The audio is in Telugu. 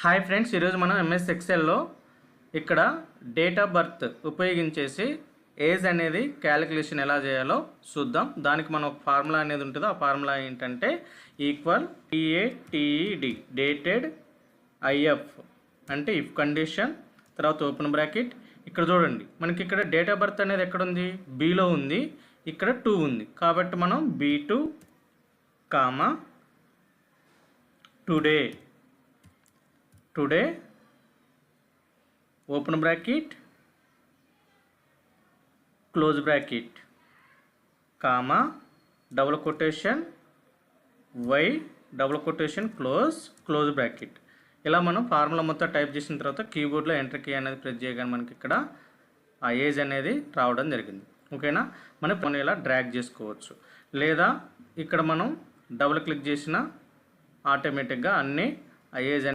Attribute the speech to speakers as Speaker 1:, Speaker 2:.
Speaker 1: హాయ్ ఫ్రెండ్స్, ఈరోజు మనం ఎంఎస్ ఎక్సెల్లో ఇక్కడ డేట్ ఆఫ్ బర్త్ ఉపయోగించేసి ఏజ్ అనేది క్యాలిక్యులేషన్ ఎలా చేయాలో చూద్దాం. దానికి మనం ఒక ఫార్ములా అనేది ఉంటుంది. ఆ ఫార్ములా ఏంటంటే ఈక్వల్ టీఏటీఈడి డేటెడ్ ఐఎఫ్ అంటే ఇఫ్ కండిషన్, తర్వాత ఓపెన్ బ్రాకెట్. ఇక్కడ చూడండి, మనకి ఇక్కడ డేట్ ఆఫ్ బర్త్ అనేది ఎక్కడ ఉంది? బిలో ఉంది, ఇక్కడ 2 ఉంది. కాబట్టి మనం B2 comma today open bracket close bracket comma double quotation Y double quotation close bracket. ఇలా మనం ఫార్ములా మొత్తం టైప్ చేసిన తర్వాత కీబోర్డ్లో ఎంటర్ కీ అనేది ప్రెస్ చేయగానే మనకి ఇక్కడ ఆ ఏజ్ అనేది రావడం జరిగింది. ఓకేనా? మనం ఇలా డ్రాగ్ చేసుకోవచ్చు, లేదా ఇక్కడ మనం డబుల్ క్లిక్ చేసిన ఆటోమేటిక్గా అన్నీ ఆ ఏజ్